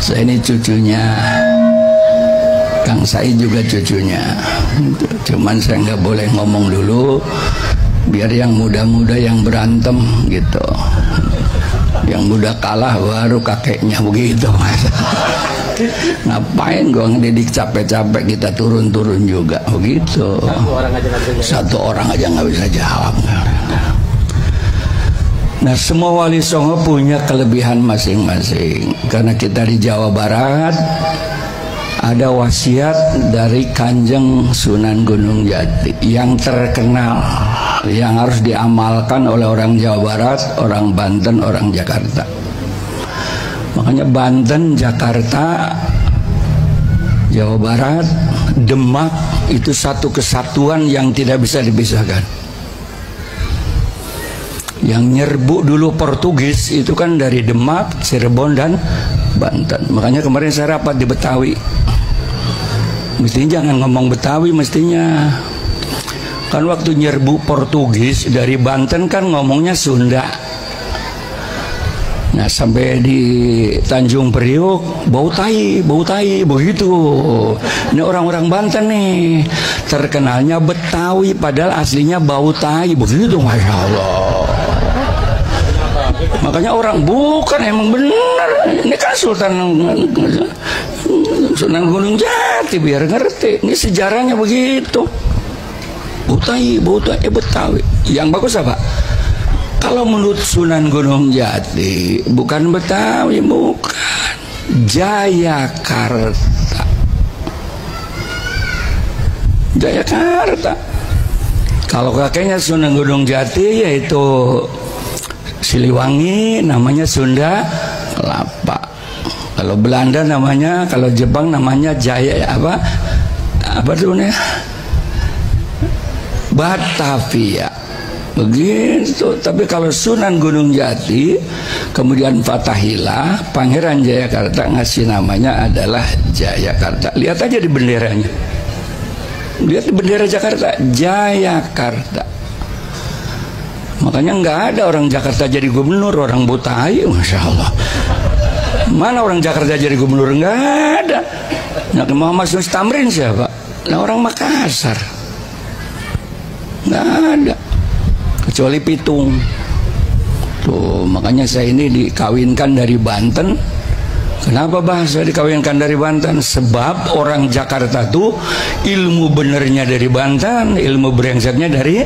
Saya ini cucunya Kang Said, juga cucunya. Cuman saya nggak boleh ngomong dulu, biar yang muda-muda yang berantem gitu. Yang muda kalah baru kakeknya, begitu Mas. Ngapain gua ngedidik capek-capek, kita turun-turun juga begitu. Satu orang aja nggak bisa jawab. Nah, semua wali songo punya kelebihan masing-masing. Karena kita di Jawa Barat, ada wasiat dari Kanjeng Sunan Gunung Jati yang terkenal, yang harus diamalkan oleh orang Jawa Barat, orang Banten, orang Jakarta. Makanya Banten, Jakarta, Jawa Barat, Demak itu satu kesatuan yang tidak bisa dipisahkan. Yang nyerbu dulu Portugis itu kan dari Demak, Cirebon, dan Banten. Makanya kemarin saya rapat di Betawi. Mestinya jangan ngomong Betawi mestinya. Kan waktu nyerbu Portugis dari Banten kan ngomongnya Sunda. Nah, sampai di Tanjung Priok bau tai begitu. Ini orang-orang Banten nih, terkenalnya Betawi padahal aslinya bau tai begitu, Masya Allah. Makanya orang bukan, emang benar. Ini kan Sunan Gunung Jati, biar ngerti. Ini sejarahnya begitu. Betawi, Betawi. Yang bagus apa? Kalau menurut Sunan Gunung Jati, bukan Betawi, bukan. Jayakarta. Jayakarta. Kalau kakeknya Sunan Gunung Jati yaitu Siliwangi, namanya Sunda Kelapa. Kalau Belanda namanya, kalau Jepang namanya Jaya apa tuh nih? Batavia. Begitu. Tapi kalau Sunan Gunung Jati, kemudian Fatahillah, Pangeran Jayakarta ngasih namanya adalah Jayakarta. Lihat aja di benderanya. Lihat di bendera Jakarta, Jayakarta. Makanya nggak ada orang Jakarta jadi gubernur, orang Betawi, Masya Allah. Mana orang Jakarta jadi gubernur? Nggak ada. Nah, Muhammad Yunus Tamrin siapa? Nah, orang Makassar. Nggak ada. Kecuali Pitung. Tuh, makanya saya ini dikawinkan dari Banten. Kenapa bahasa dikawinkan dari Banten? Sebab orang Jakarta tuh ilmu benernya dari Banten, ilmu brengseknya dari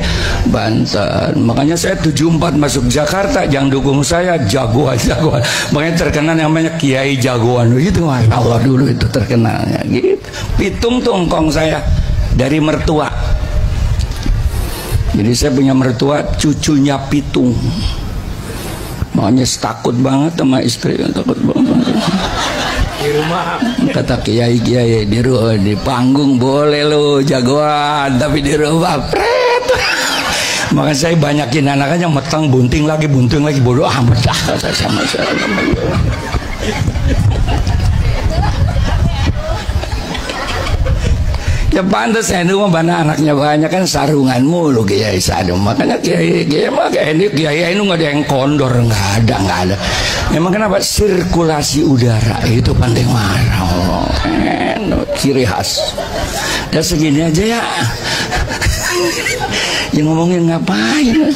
Banten. Makanya saya 74 masuk Jakarta, yang dukung saya jagoan. Makanya terkenal namanya Kiai Jagoan. Gitu, Masya Allah, dulu itu terkenalnya. Gitu. Pitung tuh engkong saya dari mertua. Jadi saya punya mertua cucunya Pitung. Makanya takut banget sama istri, takut banget. Di rumah kata kiai di panggung boleh lo jagoan, tapi di rumah pret. Maka saya banyakin anaknya metang, bunting lagi bodoh amat sama saya. Ya pantas saya itu mana anaknya banyak kan sarungan mulu Kiai Sadum. Makanya Kiai mah Kiai itu nggak ada yang kondor, nggak ada. Memang kenapa? Sirkulasi udara itu penting banget. Ciri khas. Ya segini aja ya. Yang ngomongin ngapain?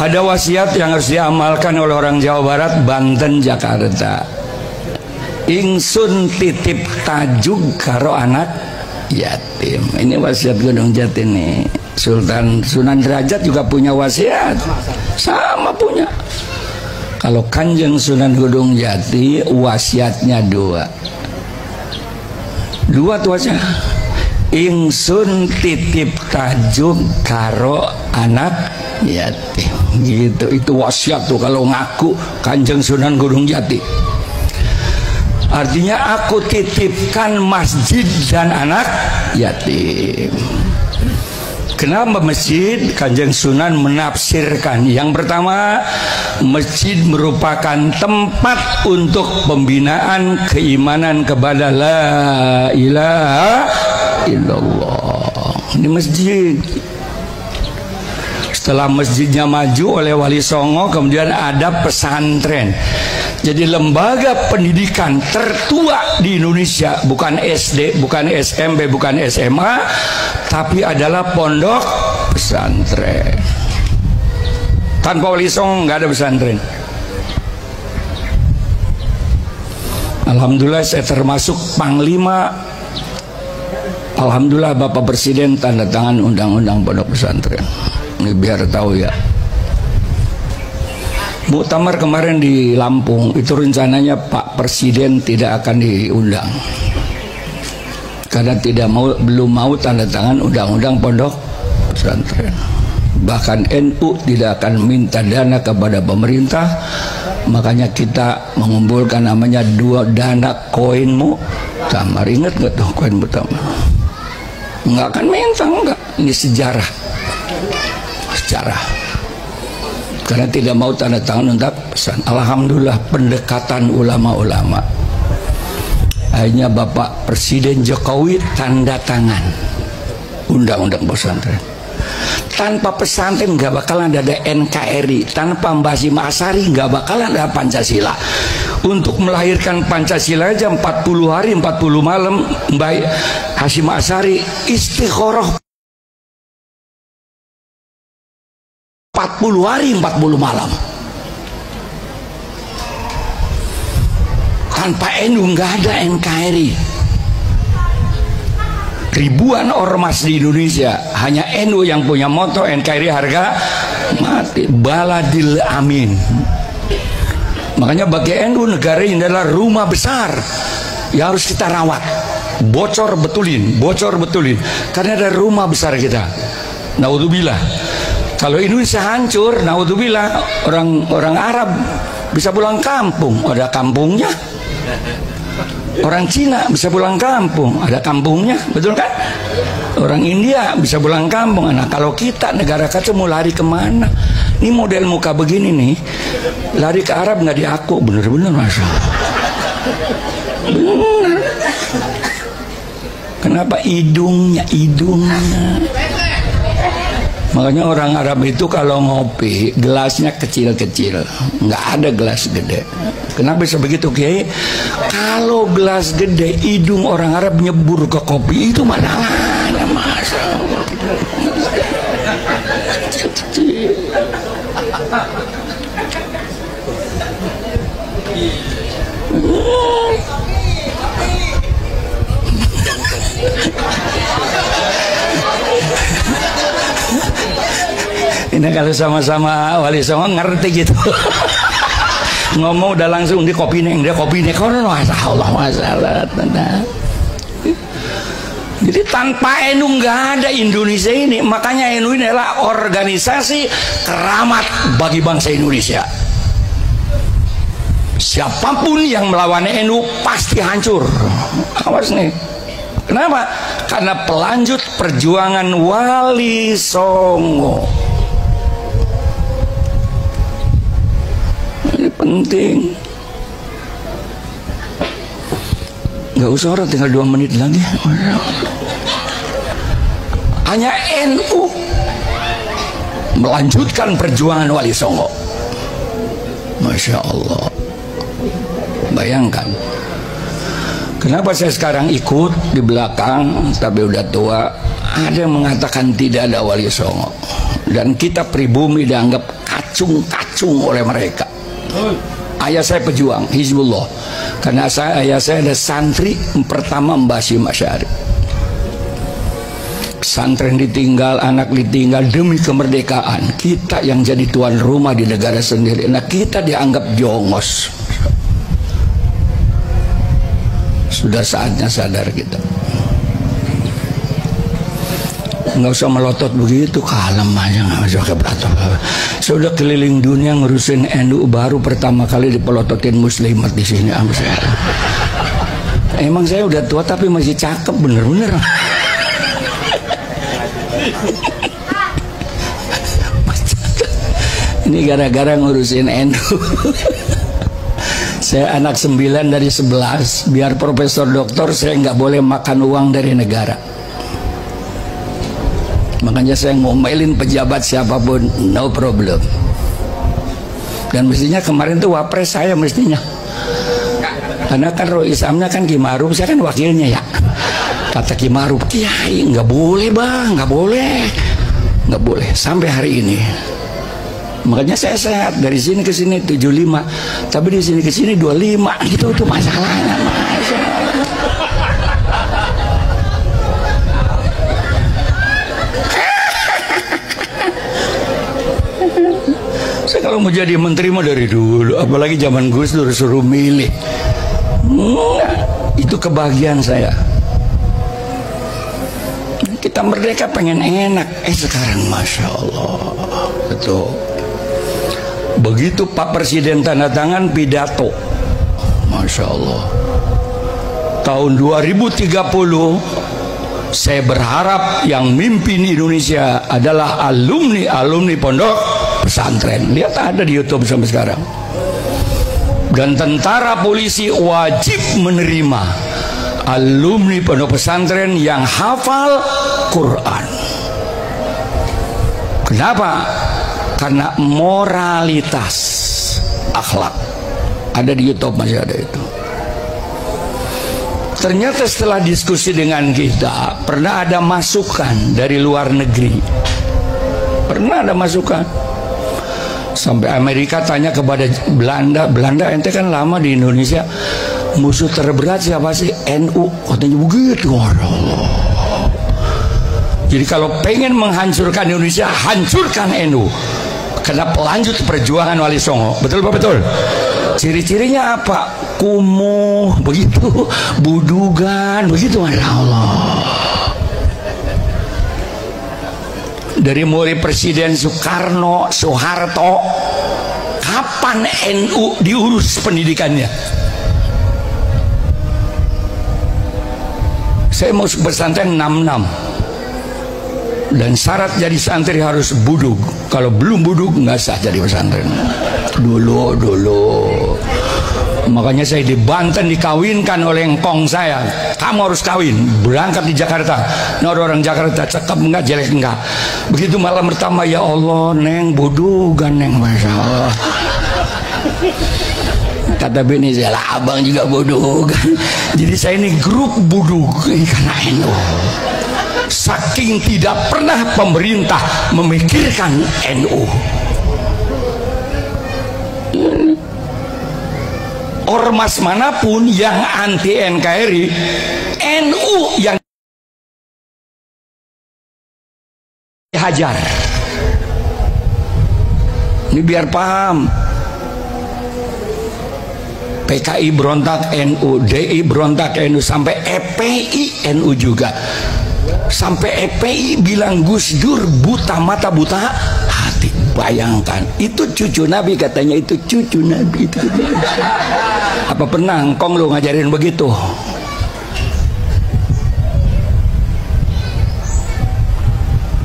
Ada wasiat yang harus diamalkan oleh orang Jawa Barat, Banten, Jakarta. Ingsun titip tajuk karo anak yatim. Ini wasiat Gunung Jati nih. Sunan Derajat juga punya wasiat, sama punya. Kalau Kanjeng Sunan Gunung Jati wasiatnya dua tuh aja. Ingsun titip tajuk karo anak yatim. Gitu, itu wasiat tuh kalau ngaku Kanjeng Sunan Gunung Jati. Artinya aku titipkan masjid dan anak yatim. Kenapa masjid? Kanjeng Sunan menafsirkan. Yang pertama, masjid merupakan tempat untuk pembinaan keimanan kepada la ilaha illallah. Ini masjid. Setelah masjidnya maju oleh Wali Songo, kemudian ada pesantren. Jadi lembaga pendidikan tertua di Indonesia bukan SD, bukan SMP, bukan SMA, tapi adalah pondok pesantren. Tanpa Wali Songo nggak ada pesantren. Alhamdulillah saya termasuk panglima. Alhamdulillah Bapak Presiden tanda tangan undang-undang pondok pesantren. Ini biar tahu ya. Muktamar kemarin di Lampung itu rencananya Pak Presiden tidak akan diundang karena belum mau tanda tangan undang-undang pondok pesantren. Bahkan NU tidak akan minta dana kepada pemerintah, makanya kita mengumpulkan namanya dana koin Muktamar. Ingat nggak tuh koin Muktamar? Nggak akan minta, nggak. Ini sejarah. Karena tidak mau tanda tangan untuk pesan. Alhamdulillah pendekatan ulama-ulama. Akhirnya Bapak Presiden Jokowi tanda tangan undang-undang pesantren. Tanpa pesantren nggak bakalan ada NKRI. Tanpa Mbah Hasyim Asy'ari nggak bakalan ada Pancasila. Untuk melahirkan Pancasila aja 40 hari 40 malam Mbah Hasyim Asy'ari istikharah 40 hari 40 malam. Tanpa NU nggak ada NKRI. Ribuan ormas di Indonesia, hanya NU yang punya moto NKRI harga mati. Baladil amin. Makanya bagi NU negara ini adalah rumah besar yang harus kita rawat. Bocor betulin. Karena ada rumah besar kita. Naudzubillah. Kalau Indonesia hancur, naudzubillah, orang Arab bisa pulang kampung, ada kampungnya. Orang Cina bisa pulang kampung, ada kampungnya, betul kan? Orang India bisa pulang kampung. Nah, kalau kita negara kacau mau lari kemana? Ini model muka begini nih, lari ke Arab nggak diaku, bener-bener masa. Bener. Kenapa hidungnya? Makanya orang Arab itu kalau ngopi gelasnya kecil-kecil, nggak ada gelas gede. Kenapa bisa begitu, Kiai? Kalau gelas gede, hidung orang Arab nyebur ke kopi itu mana ada masalah. Ini kalau sama-sama Wali Songo ngerti gitu. Ngomong udah langsung di kopi nih, kono masalah. Jadi tanpa NU nggak ada Indonesia ini. Makanya NU ini adalah organisasi keramat bagi bangsa Indonesia. Siapapun yang melawan NU pasti hancur. Awas nih. Kenapa? Karena pelanjut perjuangan Wali Songo. Ini penting. Gak usah orang, tinggal 2 menit lagi. Hanya NU melanjutkan perjuangan Wali Songo. Masya Allah. Bayangkan. Kenapa saya sekarang ikut di belakang, tapi udah tua. Ada yang mengatakan tidak ada Wali Songo, dan kita pribumi dianggap kacung-kacung oleh mereka. Ayah saya pejuang Hizbullah, karena ayah saya ada santri pertama Mbah Hasyim Asy'ari. Pesantren ditinggal, anak ditinggal demi kemerdekaan. Kita yang jadi tuan rumah di negara sendiri, nah kita dianggap jongos. Sudah saatnya sadar kita. Nggak usah melotot begitu, kalem aja, nggak usah keberatan. Saya udah keliling dunia ngurusin NU, baru pertama kali dipelototin muslimat di sini. Emang saya udah tua tapi masih cakep, bener-bener. Ini gara-gara ngurusin NU. Saya anak 9 dari 11. Biar profesor doktor, saya nggak boleh makan uang dari negara. Makanya saya ngomelin pejabat siapapun, no problem. Dan mestinya kemarin tuh wapres saya mestinya. Karena kan roh Islamnya kan Ki Ma'ruf, saya kan wakilnya ya. Kata Ki Ma'ruf, Kiai nggak boleh bang, nggak boleh sampai hari ini. Makanya saya sehat dari sini ke sini 75, tapi di sini ke sini 25, gitu tuh masalahnya. Saya kalau mau jadi menteri mah dari dulu, apalagi zaman Gus Dur suruh milih. Itu kebahagiaan saya. Kita merdeka pengen enak, sekarang Masya Allah. Betul. Begitu Pak Presiden tanda tangan pidato, Masya Allah. Tahun 2030, saya berharap yang mimpin Indonesia adalah alumni pondok pesantren. Lihat ada di YouTube sampai sekarang. Dan tentara polisi wajib menerima alumni pondok pesantren yang hafal Quran. Kenapa? Karena moralitas, akhlak. Ada di YouTube, masih ada itu. Ternyata setelah diskusi dengan kita, pernah ada masukan dari luar negeri. Pernah ada masukan. Sampai Amerika tanya kepada Belanda, ente kan lama di Indonesia, musuh terberat siapa sih? NU. Katanya begitu. Allah. Jadi kalau pengen menghancurkan Indonesia, hancurkan NU. Karena pelanjut perjuangan Wali Songo. Betul Pak? Betul. Ciri-cirinya apa? Kumuh, begitu, budugan, begitu, Masya Allah. Dari mulai Presiden Soekarno, Soeharto, kapan NU diurus pendidikannya? Saya mau pesantren 66. Dan syarat jadi santri harus budug. Kalau belum budug nggak sah jadi pesantren. Dulu. Makanya saya di Banten dikawinkan oleh engkong saya. Kamu harus kawin. Berangkat di Jakarta. Nah, orang Jakarta cakep enggak, jelek enggak. Begitu malam pertama, ya Allah, neng budugan neng, Masya Allah. Kata bini saya, lah abang juga budugan. Jadi saya ini grup budug karena NU. Saking tidak pernah pemerintah memikirkan NU. Ormas manapun yang anti NKRI, NU yang dihajar. Ini biar paham. PKI berontak NU, DI berontak NU, sampai EPI NU juga. Sampai EPI bilang Gus Dur buta mata buta hati. Bayangkan, itu cucu Nabi, katanya itu cucu Nabi itu. Apa pernah engkong lu ngajarin begitu?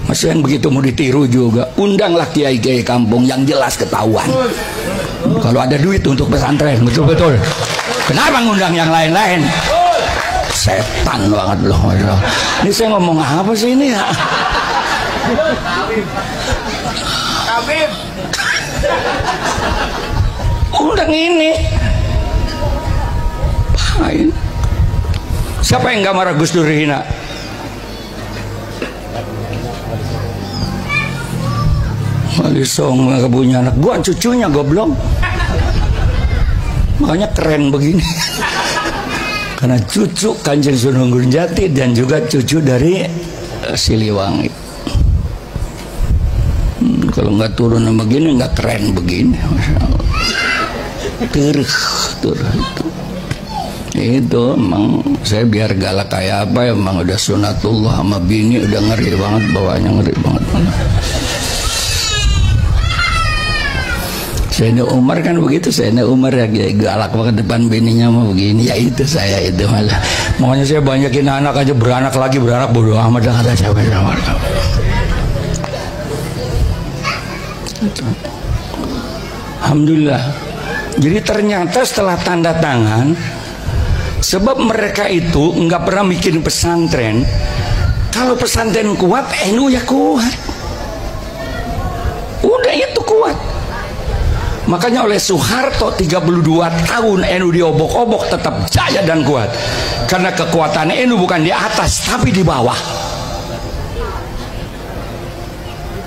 Masih yang begitu mau ditiru juga. Undanglah kiai-kiai kampung yang jelas ketahuan. Kalau ada duit untuk pesantren, betul-betul. Kenapa ngundang yang lain-lain? Setan banget loh. Ini saya ngomong apa sih ini ya? Undang ini. Pahin. Siapa yang gak marah Gus Dur hina? Wali Songo gak punya anak. Gua cucunya goblok. Makanya keren begini. Karena cucu Kanjeng Sunan Gunung Jati dan juga cucu dari Siliwangi. Kalau nggak turun begini, nggak keren begini, Masya Allah. Turun itu emang saya biar galak kayak apa ya, emang udah sunatullah sama bini, udah ngeri banget bawaannya, ngeri banget. Sayyidina Umar kan begitu, Sayyidina Umar ya galak banget depan bininya mah begini. Ya itu saya itu malah. Makanya saya banyakin anak aja, beranak lagi, beranak bodoh amat dah kata saya. Alhamdulillah. Jadi ternyata setelah tanda tangan, sebab mereka itu nggak pernah bikin pesantren. Kalau pesantren kuat, NU ya kuat. Udah itu kuat. Makanya oleh Soeharto 32 tahun NU diobok-obok tetap jaya dan kuat. Karena kekuatan NU bukan di atas tapi di bawah.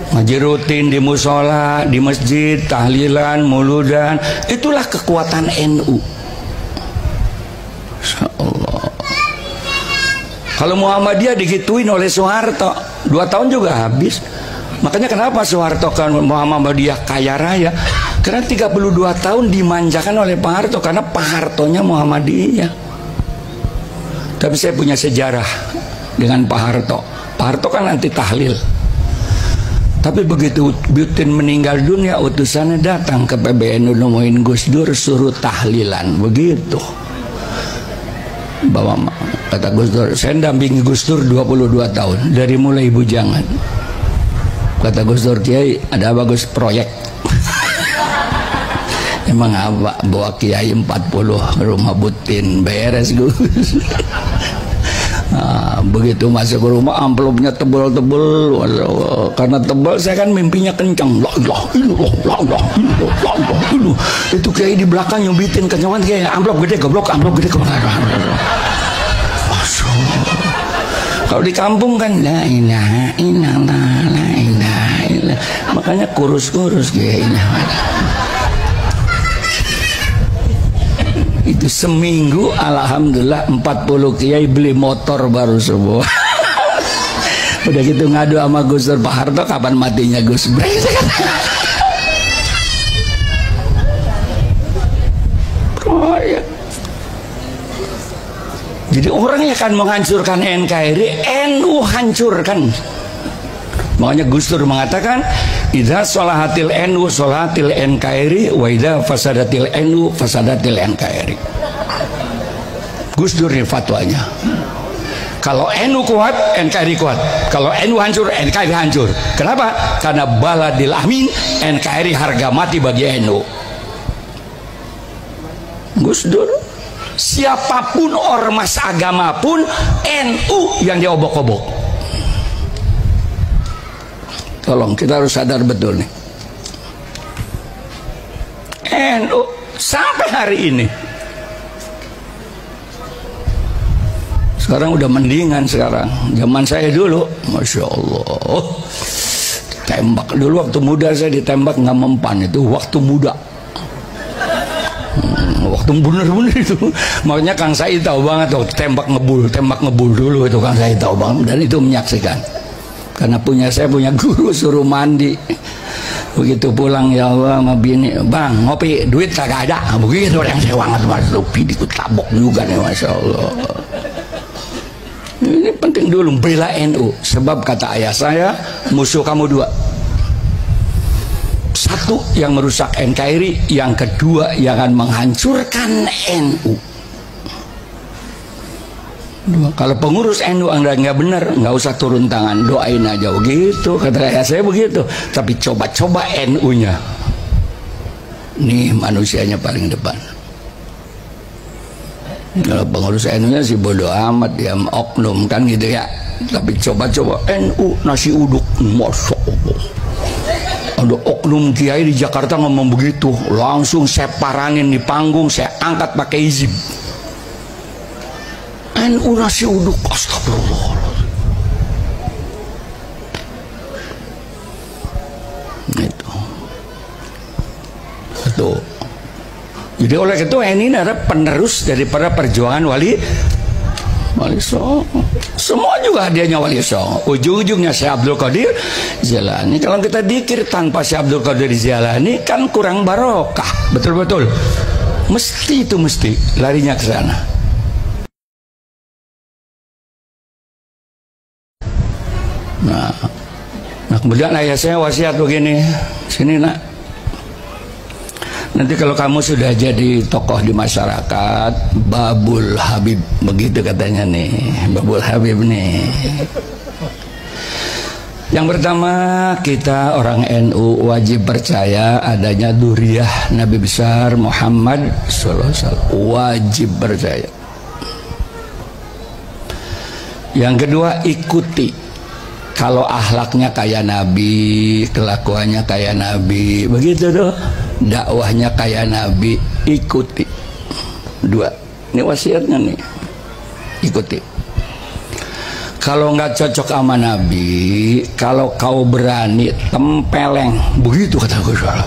Ngaji rutin di musola, di masjid, tahlilan, muludan, itulah kekuatan NU. Insyaallah. Kalau Muhammadiyah digituin oleh Soeharto 2 tahun juga habis. Makanya kenapa Soeharto kan Muhammadiyah kaya raya? Karena 32 tahun dimanjakan oleh Pak Harto, karena Pak Hartonya Muhammadiyah. Tapi saya punya sejarah dengan Pak Harto. Pak Harto kan anti tahlil. Tapi begitu Butin meninggal dunia, utusannya datang ke PBNU nemuin Gus Dur, suruh tahlilan. Begitu. Bawa, kata Gus Dur, saya dampingi Gus Dur 22 tahun dari mulai bujangan. Kata Gus Dur, Kiai, ada bagus proyek. Emang apa bawa Kiai 40 rumah Butin beres Gus. Nah, begitu masuk ke rumah amplopnya tebel-tebel. Karena tebel saya kan mimpinya kencang. La ilaha illallah, la ilaha illallah, la ilaha illallah. Itu Kiai di belakang nyubitin kencangan, Kiai amplop gede goblok, amplop gede goblok. Kalau di kampung kan la ilaha illallah, la ilaha illallah. Makanya kurus-kurus Kiainya. Itu seminggu alhamdulillah 40 kiai beli motor baru semua. Udah gitu ngadu sama Gus Dur, Pak Harto kapan matinya Gus Dur. Proyek. Jadi orang yang akan menghancurkan NKRI, NU hancurkan. Makanya Gus Dur mengatakan, idza sholahatil NU sholahatil NKRI wa idza fasadatil NU fasadatil NKRI. Gus Dur ini fatwanya. Kalau NU kuat, NKRI kuat. Kalau NU hancur, NKRI hancur. Kenapa? Karena baladil amin, NKRI harga mati bagi NU. Gus Dur, siapapun ormas agama pun NU yang diobok-obok. Tolong, kita harus sadar betul nih. NU sampai hari ini. Sekarang udah mendingan sekarang. Zaman saya dulu, Masya Allah, tembak dulu waktu muda saya ditembak nggak mempan, itu waktu muda. Waktu bener-bener itu. Makanya Kang Said tahu banget waktu tembak ngebul dulu itu Kang Said tahu banget, dan itu menyaksikan. Karena saya punya guru suruh mandi. Begitu pulang, ya Allah sama bini, bang ngopi, duit kagak ada. Begitu yang saya banget, mas Lupi ditabok juga nih, Masya Allah. Ini penting dulu bela NU. Sebab kata ayah saya, musuh kamu 2. 1 yang merusak NKRI, yang kedua yang akan menghancurkan NU. Kalau pengurus NU Anda nggak benar, nggak usah turun tangan, doain aja. Begitu kata ayah saya begitu. Tapi coba-coba NU-nya, nih manusianya paling depan. Kalau pengurus NU-nya sih bodoh amat, dia oknum kan gitu ya. Tapi coba-coba NU nasi uduk, Masya Allah. Ada oknum kiai di Jakarta ngomong begitu, langsung saya parangin di panggung, saya angkat pakai izin. NU nasi uduk, astagfirullah. Itu. Jadi oleh itu ini adalah penerus daripada perjuangan Wali Songo. Semua juga hadiahnya Wali Songo. Ujung-ujungnya Syekh Abdul Qadir Jailani. Kalau kita dikir tanpa Syekh Abdul Qadir Jailani kan kurang barokah. Betul-betul. Mesti larinya ke sana. Nah, kemudian ayah saya wasiat begini, sini nak, nanti kalau kamu sudah jadi tokoh di masyarakat, Babul Habib, begitu katanya nih, Babul Habib nih. Yang pertama, kita orang NU wajib percaya adanya dzurriyyah Nabi besar Muhammad SAW, wajib percaya. Yang kedua, ikuti. Kalau akhlaknya kayak Nabi, kelakuannya kayak Nabi, begitu tuh. dakwahnya kayak Nabi, ikuti. Dua, ini wasiatnya nih, ikuti. Kalau nggak cocok sama Nabi, kalau kau berani tempeleng, begitu kata Gus Dur.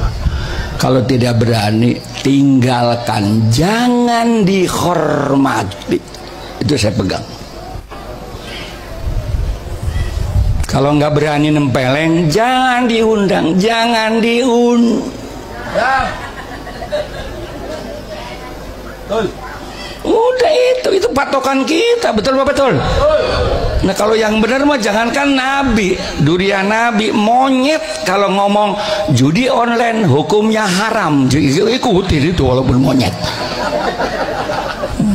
Kalau tidak berani, tinggalkan, jangan dihormati. Itu saya pegang. Kalau nggak berani nempeleng, jangan diundang, jangan Udah itu patokan kita, betul apa betul? Nah kalau yang benar mah jangankan Nabi, durian Nabi, monyet kalau ngomong judi online hukumnya haram, ikuti itu walaupun monyet.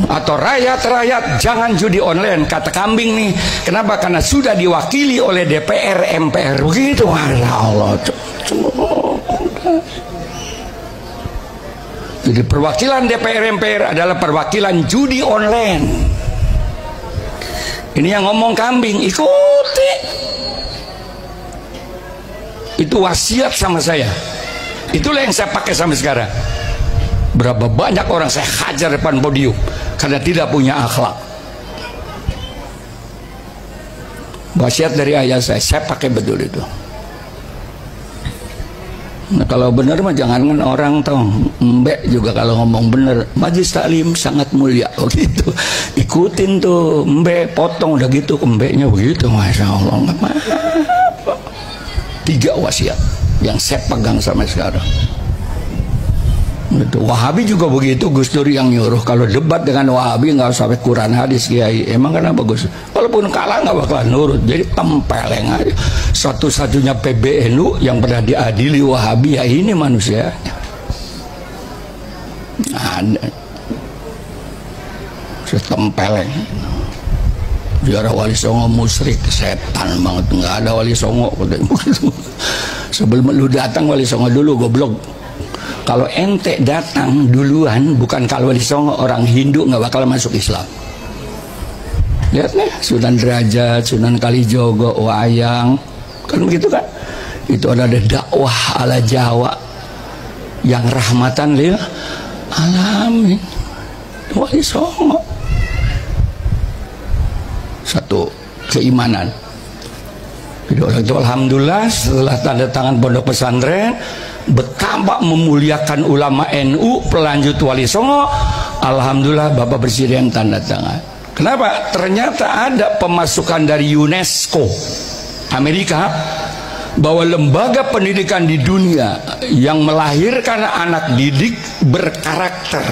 Atau rakyat jangan judi online, kata kambing nih. Kenapa? Karena sudah diwakili oleh DPR, MPR, begitu. Allah. Jadi perwakilan DPR MPR adalah perwakilan judi online. Ini yang ngomong kambing, ikuti. Itu wasiat sama saya. Itulah yang saya pakai sampai sekarang. Berapa banyak orang saya hajar depan podium karena tidak punya akhlak. Wasiat dari ayah saya pakai betul itu. Nah kalau benar mah jangankan orang tahu, mbek juga kalau ngomong benar, majlis taklim sangat mulia begitu, ikutin tuh mbek, potong udah gitu mbeknya begitu, masya Allah. Nggak apa-apa. 3 wasiat yang saya pegang sampai sekarang. Itu Wahabi juga begitu, Gus Dur yang nyuruh kalau debat dengan Wahabi nggak usah sampai Quran hadis kiai. Emang kenapa Gus? Walaupun kalah nggak bakalan nurut, jadi tempeleng aja. Satu-satunya PBNU yang pernah diadili Wahabi ya ini manusia. Ada, tempeleng. Biar Wali Songo musyrik, setan banget, nggak ada Wali Songo. Sebelum lu datang Wali Songo dulu, goblok. Kalau ente datang duluan, bukan kalau Wali Songo, orang Hindu nggak bakal masuk Islam. Lihat nih, Sunan Derajat, Sunan Kalijogo, Wayang, kan begitu kan? Itu adalah dakwah ala Jawa yang rahmatan lil alamin. Wali Songo. Satu, keimanan. Jadi orang itu alhamdulillah setelah tanda tangan pondok pesantren, betapa memuliakan ulama NU, pelanjut Wali Songo. Alhamdulillah Bapak Presiden tanda tangan. Kenapa? Ternyata ada pemasukan dari UNESCO Amerika bahwa lembaga pendidikan di dunia yang melahirkan anak didik berkarakter,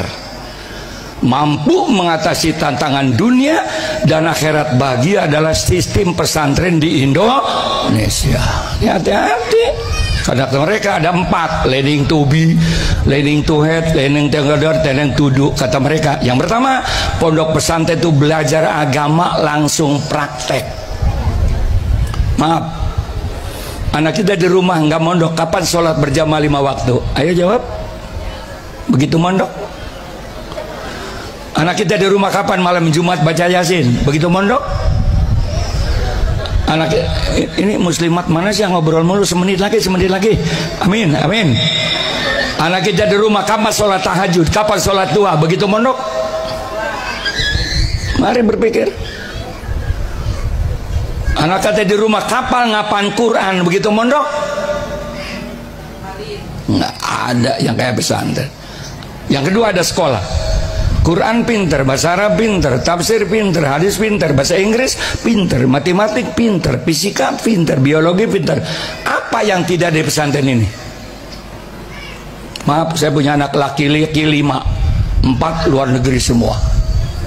mampu mengatasi tantangan dunia dan akhirat bahagia adalah sistem pesantren di Indonesia. Hati-hati. Karena mereka ada 4, learning to be, learning to head, learning to gather, learning to do. Kata mereka, yang pertama, pondok pesantren itu belajar agama langsung praktek. Maaf, anak kita di rumah nggak mondok, kapan sholat berjamaah 5 waktu? Ayo jawab. Begitu mondok. Anak kita di rumah kapan malam Jumat baca Yasin? Begitu mondok. Anak ini muslimat mana sih yang ngobrol mulu, semenit lagi. Amin, amin. Anak kita di rumah kapan sholat tahajud, kapan sholat duha? Begitu mondok. Mari berpikir. Anak kita di rumah kapan ngapaan Quran? Begitu mondok. Nggak ada yang kayak pesantren. Yang kedua ada sekolah. Quran pinter, bahasa Arab pinter, tafsir pinter, hadis pinter, bahasa Inggris pinter, matematik pinter, fisika pinter, biologi pinter. Apa yang tidak di pesantren ini? Maaf, saya punya anak laki-laki 5, 4 luar negeri semua,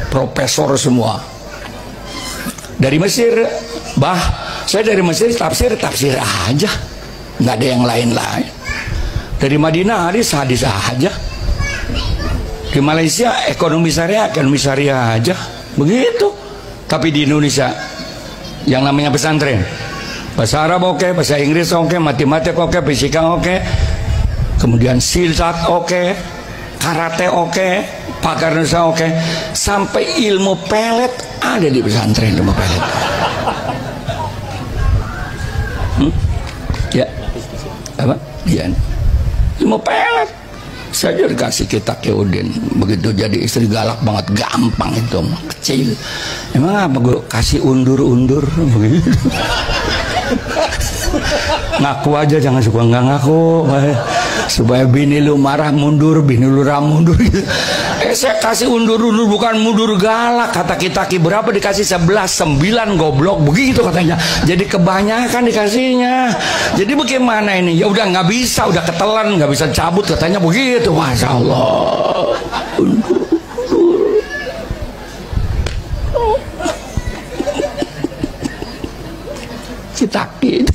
profesor semua. Dari Mesir, saya dari Mesir tafsir aja, nggak ada yang lain-lain. Dari Madinah hadis aja. Di Malaysia ekonomi syariah aja begitu. Tapi di Indonesia yang namanya pesantren, bahasa Arab oke, bahasa Inggris oke, matematik oke, fisika oke, kemudian silat oke, karate oke, pakar nusa oke, sampai ilmu pelet ada di pesantren. Ilmu pelet ya apa? Iya, ilmu pelet Saya dikasih kitab Udin, begitu jadi istri galak banget, gampang itu, kecil. Emang apa gue kasih undur-undur begitu. Ngaku aja, jangan suka nggak ngaku, supaya bini lu marah mundur, bini lu mundur gitu. Saya kasih undur-undur, bukan mundur galak. Kata kita berapa dikasih? 11, 9 goblok begitu katanya. Jadi kebanyakan dikasihnya. Jadi bagaimana ini? Ya udah nggak bisa, udah ketelan, nggak bisa cabut katanya begitu. Masya Allah. Kita gitu.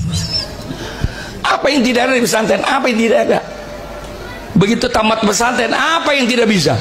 Apa yang tidak ada di pesantren? Apa yang tidak ada? Begitu tamat pesantren, apa yang tidak bisa?